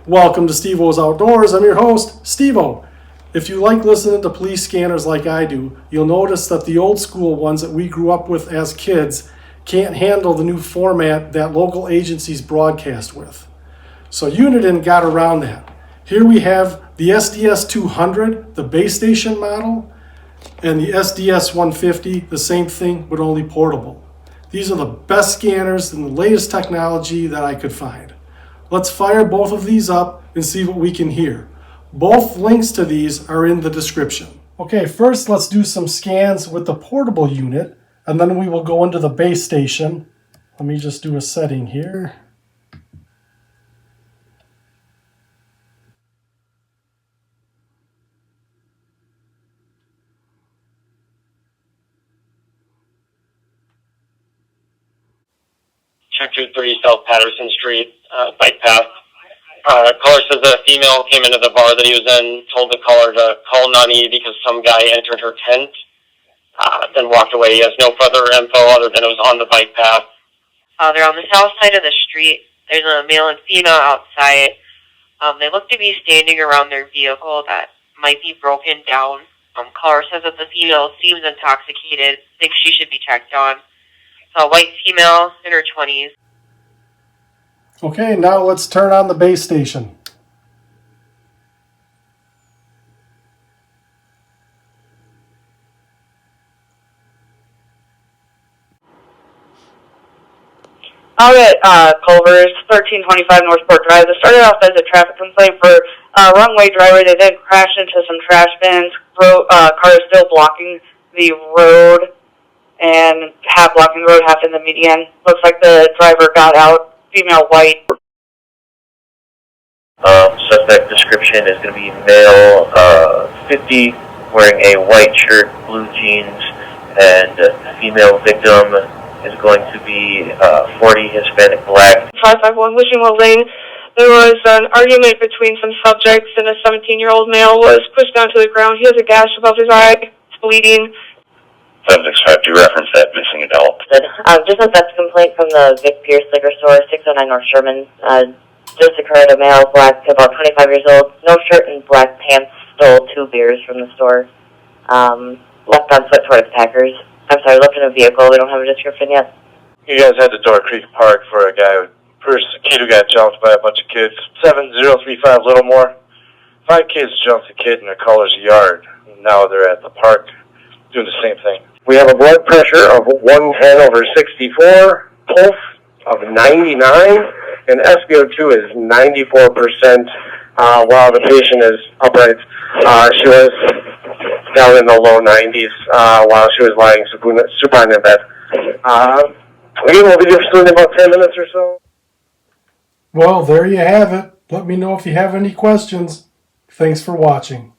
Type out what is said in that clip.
Welcome to Steve-O's Outdoors. I'm your host, Steve-O. If you like listening to police scanners like I do, you'll notice that the old school ones that we grew up with as kids can't handle the new format that local agencies broadcast with. So Uniden got around that. Here we have the SDS-200, the base station model, and the SDS-150, the same thing but only portable. These are the best scanners and the latest technology that I could find. Let's fire both of these up and see what we can hear. Both links to these are in the description. Okay, first let's do some scans with the portable unit, and then we will go into the base station. Let me just do a setting here. Check 230 South Patterson Street, bike path. Caller says that a female came into the bar that he was in, told the caller to call Nani because some guy entered her tent, then walked away. He has no further info other than it was on the bike path. They're on the south side of the street. There's a male and female outside. They look to be standing around their vehicle that might be broken down. Caller says that the female seems intoxicated, thinks she should be checked on. A white female in her 20s. Okay, now let's turn on the base station. Out at Culver's, 1325 Northport Drive. It started off as a traffic complaint for a wrong-way driver. They then crashed into some trash bins. Car is still blocking the road, and half blocking the road, half in the median. Looks like the driver got out. Female, white. Suspect description is going to be male, 50, wearing a white shirt, blue jeans, and female victim is going to be 40, Hispanic, black. 551 Wishingwell Lane. There was an argument between some subjects, and a 17-year-old male was pushed down to the ground. He has a gash above his eye. It's bleeding. Subjects 52 reference that missing adult. Just a theft complaint from the Vic Pierce liquor store, 609 North Sherman. Just occurred, a male, black, about 25 years old, no shirt and black pants, stole 2 beers from the store. Left on foot towards Packers. I'm sorry, left in a vehicle. We don't have a description yet. You guys had to Door Creek Park for a kid who got jumped by a bunch of kids. 7035 Littlemore. 5 kids jumped a kid in their color's yard. Now they're at the park doing the same thing. We have a blood pressure of 110/64, pulse of 99, and SpO2 is 94%, while the patient is upright. She was down in the low 90s while she was lying supine in bed. Again, we'll be pursuing in about 10 minutes or so. Well, there you have it. Let me know if you have any questions. Thanks for watching.